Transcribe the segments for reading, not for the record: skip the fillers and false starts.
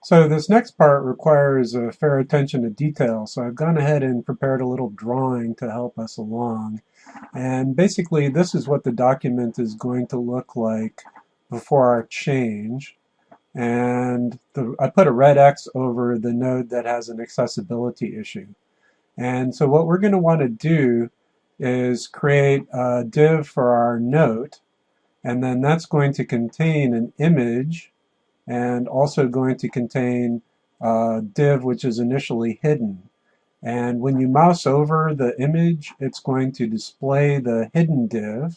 So this next part requires a fair attention to detail. So I've gone ahead and prepared a little drawing to help us along. And basically this is what the document is going to look like before our change. And I put a red X over the node that has an accessibility issue. And so what we're going to want to do is create a div for our note, and then that's going to contain an image and also going to contain a div which is initially hidden. And when you mouse over the image, it's going to display the hidden div.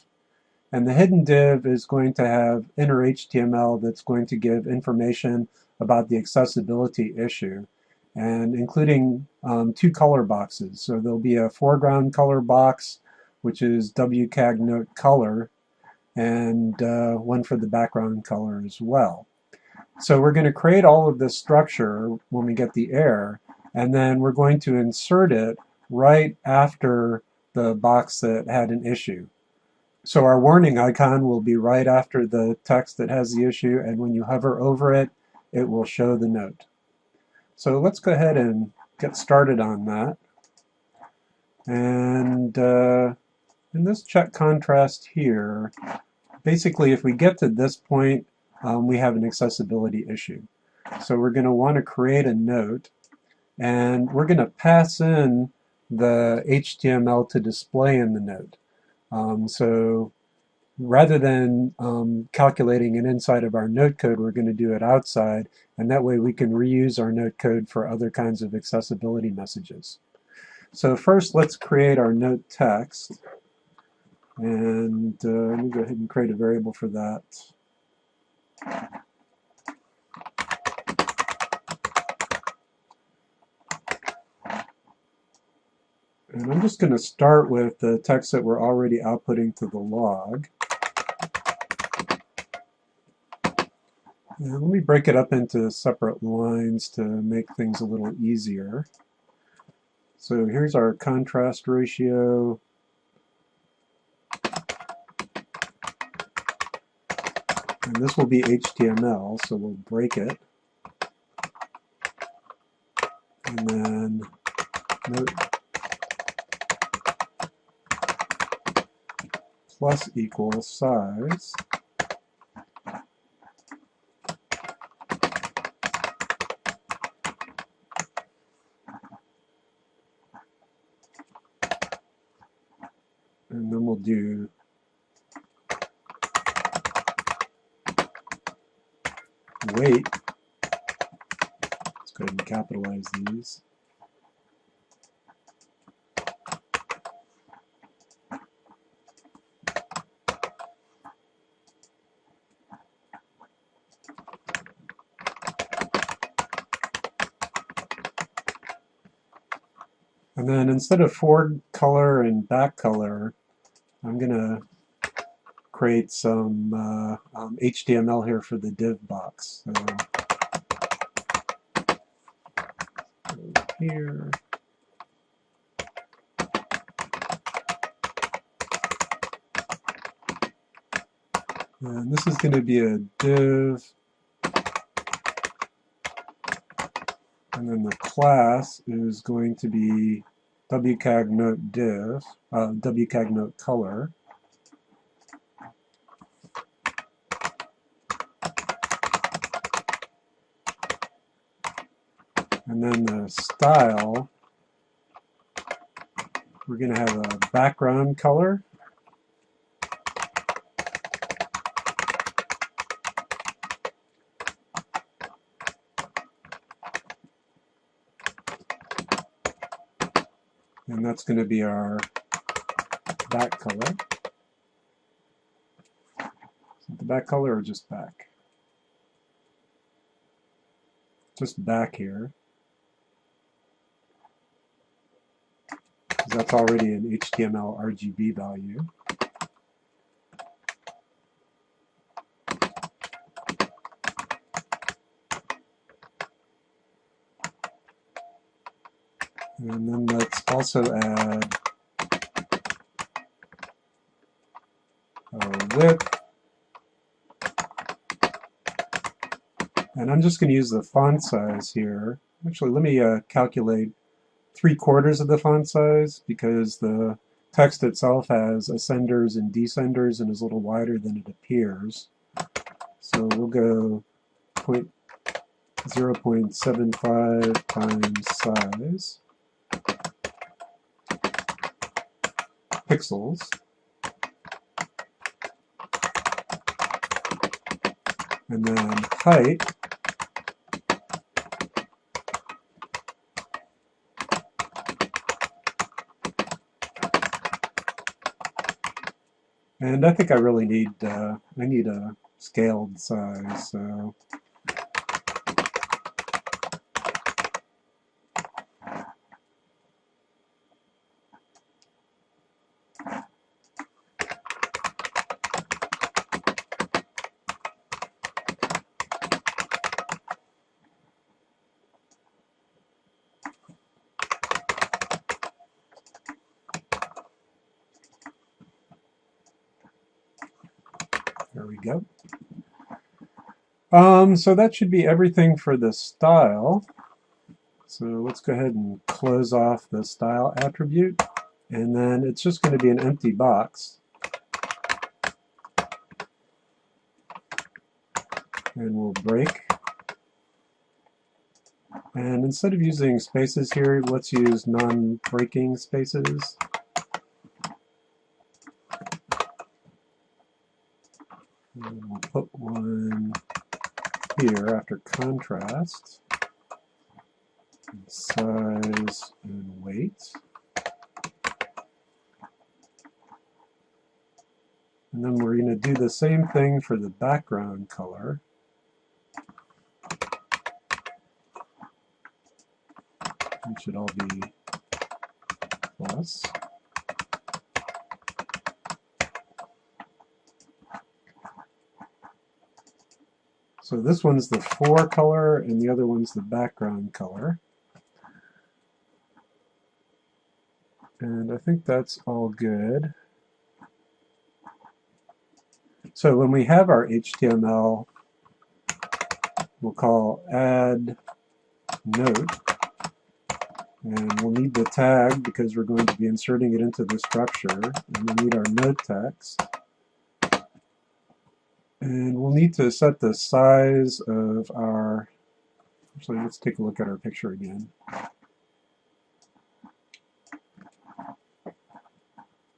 And the hidden div is going to have inner HTML that's going to give information about the accessibility issue, and including two color boxes. So there'll be a foreground color box, which is WCAGNote color, and one for the background color as well. So we're going to create all of this structure when we get the error, and then we're going to insert it right after the box that had an issue. So our warning icon will be right after the text that has the issue, and when you hover over it, it will show the note. So let's go ahead and get started on that. And in this check contrast here, basically if we get to this point, we have an accessibility issue. So we're going to want to create a note, and we're going to pass in the HTML to display in the note. So rather than calculating it inside of our note code, we're going to do it outside, and that way we can reuse our note code for other kinds of accessibility messages. So first, let's create our note text, and let me go ahead and create a variable for that. And I'm just going to start with the text that we're already outputting to the log. And let me break it up into separate lines to make things a little easier. So here's our contrast ratio. And this will be HTML, so we'll break it. And then note plus equals size. And then we'll do weight. Let's go ahead and capitalize these. And then instead of forward color and back color, I'm going to create some HTML here for the div box. So here. And this is going to be a div. And then the class is going to be WCAGNote div, WCAGNote color. And then the style, we're going to have a background color. And that's going to be our back color. Is it the back color or just back? Just back here. Because that's already an HTML RGB value. And then let's also add a width And I'm just going to use the font size here. Actually, let me calculate 3/4 of the font size because the text itself has ascenders and descenders and is a little wider than it appears. So we'll go 0.75 times size pixels. And then height and I think I really need I need a scaled size, so there we go. So that should be everything for the style. So let's go ahead and close off the style attribute, and then it's just going to be an empty box. And we'll break. And instead of using spaces here, let's use non-breaking spaces. And we'll put one here after contrast, and size and weight. And then we're going to do the same thing for the background color. It should all be plus. So this one's the fore color and the other one's the background color. And I think that's all good. So when we have our HTML, we'll call add note, and we'll need the tag because we're going to be inserting it into the structure, and we'll need our note text. And we'll need to set the size of our, actually let's take a look at our picture again.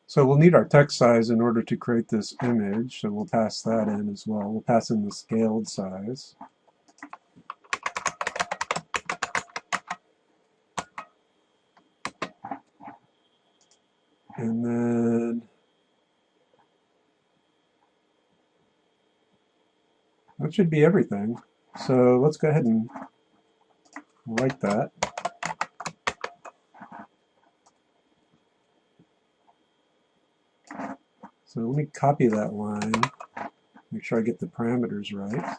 So we'll need our text size in order to create this image, so we'll pass that in as well. We'll pass in the scaled size. And then that should be everything. So let's go ahead and write that. So let me copy that line, make sure I get the parameters right.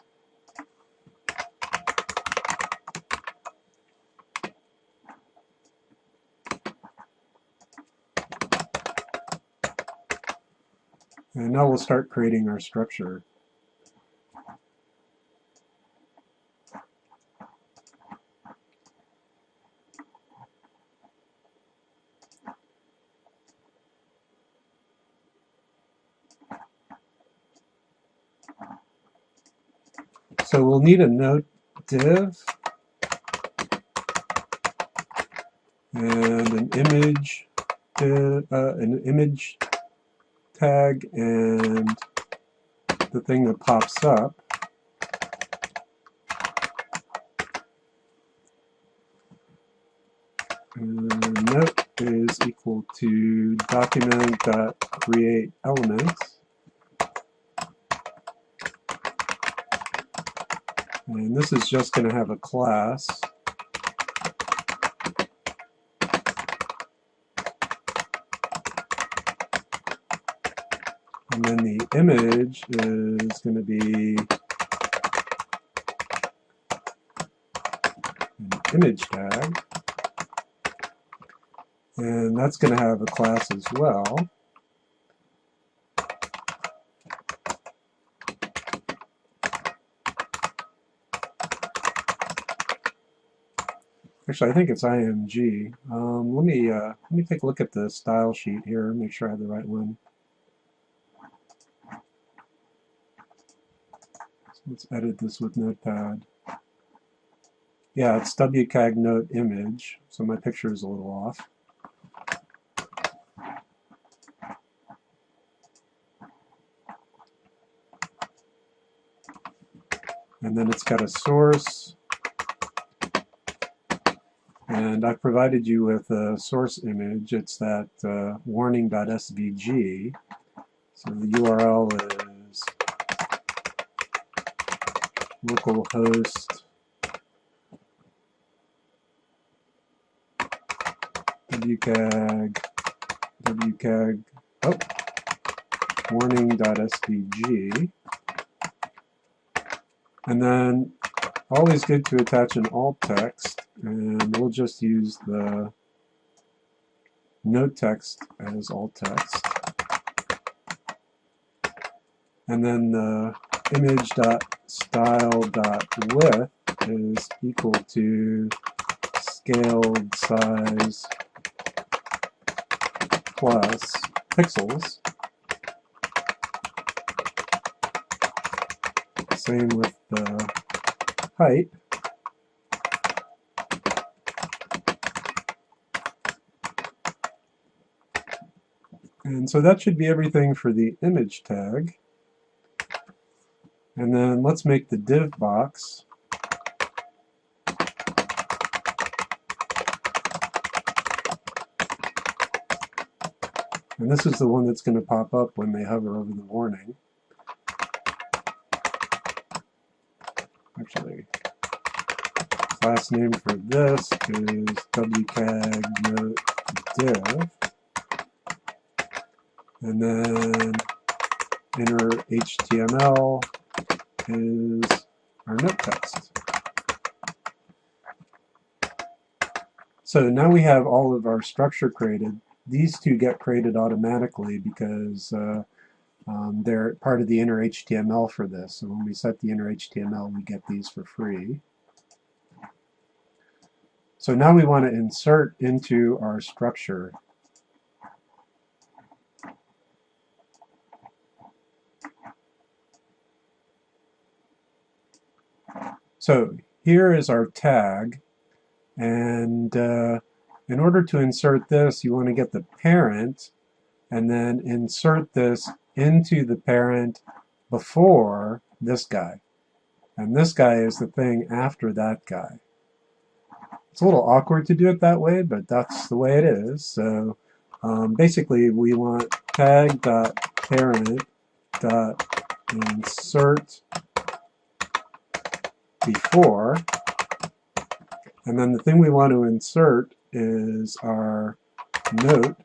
And now we'll start creating our structure. So we'll need a note div and an image tag and the thing that pops up. And note is equal to document.createElements. And this is just going to have a class. And then the image is going to be an image tag. And that's going to have a class as well. Actually, I think it's IMG. Let me take a look at the style sheet here, make sure I have the right one. So let's edit this with Notepad. Yeah, it's WCAGNote image, so my picture is a little off. And then it's got a source, and I've provided you with a source image. It's that warning.svg. So the URL is localhost WCAG, warning.svg. And then always good to attach an alt text, and we'll just use the note text as alt text. And then the image.style.width is equal to scaled size plus pixels. Same with the height. And so that should be everything for the image tag. And then let's make the div box. And this is the one that's going to pop up when they hover over the warning. Actually, class name for this is WCAGNote div. And then inner HTML is our note text. So now we have all of our structure created. These two get created automatically because they're part of the inner HTML for this. So when we set the inner HTML, we get these for free. So now we want to insert into our structure. So here is our tag, and in order to insert this, you want to get the parent and then insert this into the parent before this guy. And this guy is the thing after that guy. It's a little awkward to do it that way, but that's the way it is. So basically we want tag.parent.insert before, and then the thing we want to insert is our note,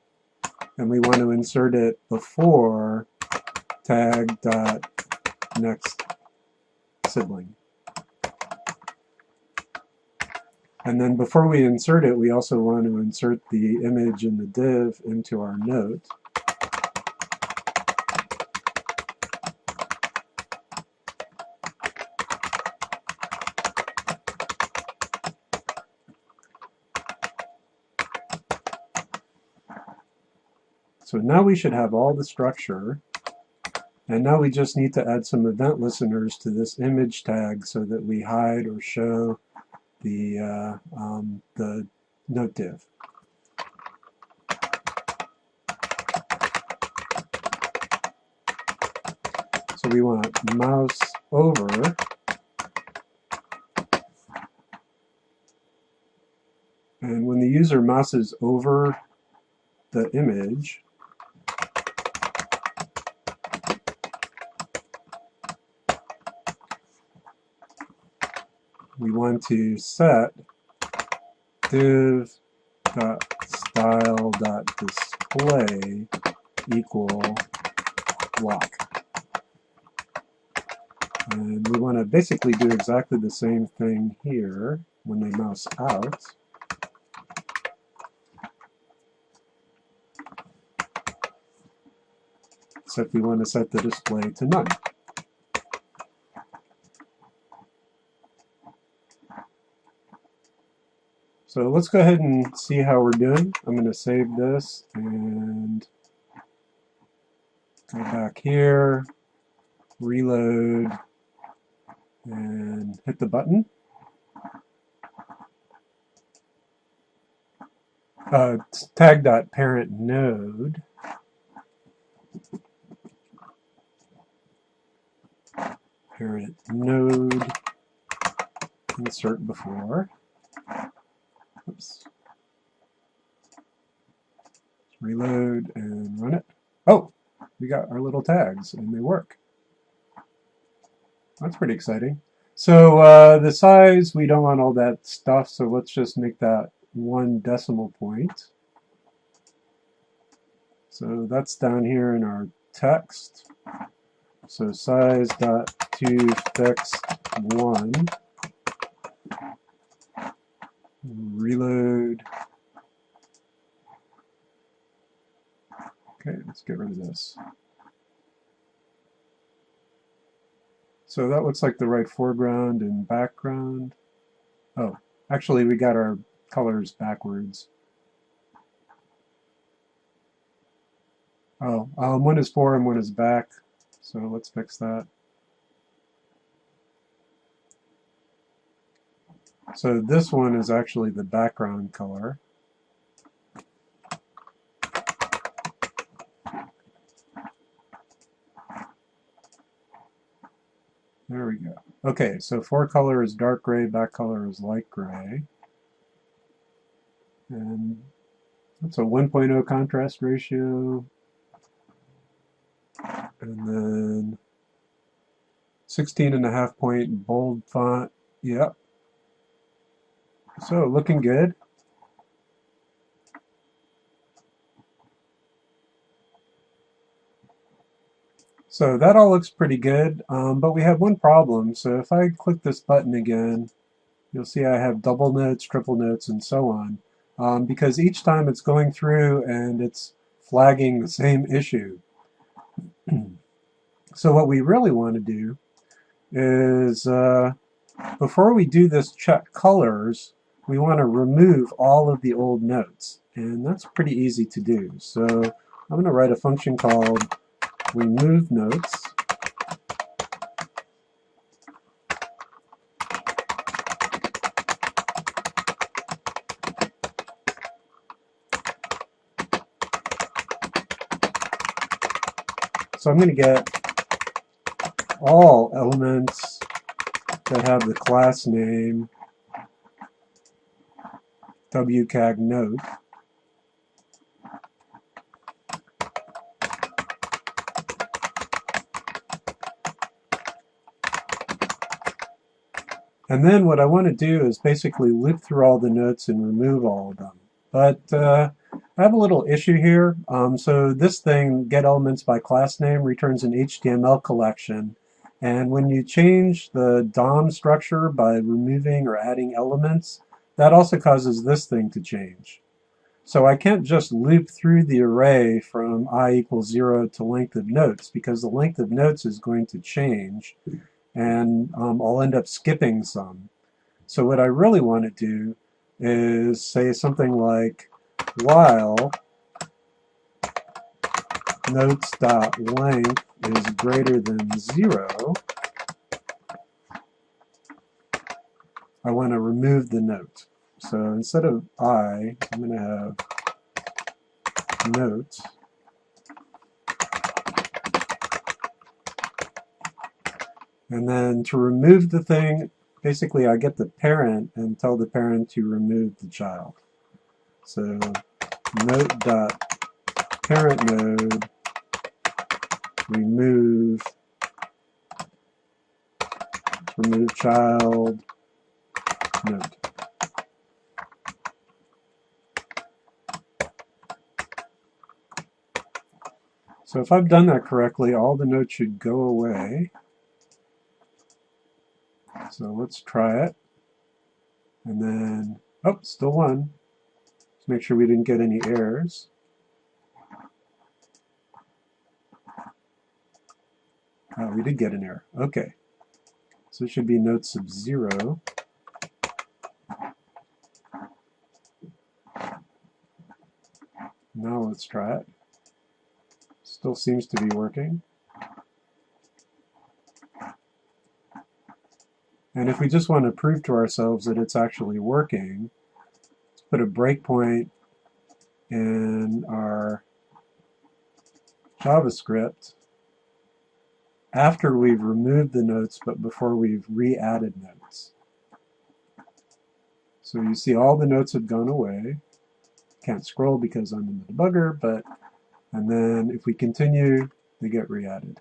and we want to insert it before tag.next sibling. And then before we insert it, we also want to insert the image in the div into our note. So now we should have all the structure, and now we just need to add some event listeners to this image tag so that we hide or show the note div. So we want mouse over, and when the user mouses over the image, we want to set div.style.display equal block. And we want to basically do exactly the same thing here when they mouse out. Except we want to set the display to none. So let's go ahead and see how we're doing. I'm going to save this and go back here, reload, and hit the button. Tag.parentNode. Parent node, insert before. Oops. Reload and run it. Oh, we got our little tags and they work. That's pretty exciting. So the size, we don't want all that stuff, so let's just make that 1 decimal point. So that's down here in our text. So size dot to fixed 1. Reload. Okay, let's get rid of this. So that looks like the right foreground and background. Oh, actually we got our colors backwards. Oh, one is fore and one is back. So let's fix that. So this one is actually the background color. There we go. Okay, so fore color is dark gray, back color is light gray. And that's a 1.0 contrast ratio. And then 16.5 point bold font. Yep. So looking good. So that all looks pretty good, but we have one problem. So if I click this button again, you'll see I have double notes, triple notes, and so on, because each time it's going through and it's flagging the same issue. So what we really want to do is, before we do this check colors, we want to remove all of the old notes, and that's pretty easy to do. So I'm going to write a function called remove notes. So I'm going to get all elements that have the class name WCAGNote. And then what I want to do is basically loop through all the notes and remove all of them. But I have a little issue here. So this thing, getElementsByClassName, returns an HTML collection. And when you change the DOM structure by removing or adding elements, that also causes this thing to change. So I can't just loop through the array from I equals 0 to length of notes, because the length of notes is going to change, and I'll end up skipping some. So what I really want to do is say something like, while notes.length is greater than 0, I want to remove the note. So instead of I'm going to have note. And then to remove the thing, basically I get the parent and tell the parent to remove the child. So note.parentNode remove child note. So if I've done that correctly, all the notes should go away. So let's try it. And then, oh, still one. Let's make sure we didn't get any errors. Oh, we did get an error. Okay. So it should be note sub 0. Now let's try it. Still seems to be working. And if we just want to prove to ourselves that it's actually working, let's put a breakpoint in our JavaScript after we've removed the notes but before we've re-added notes. So you see all the notes have gone away. Can't scroll because I'm in the debugger, and then if we continue, they get re-added.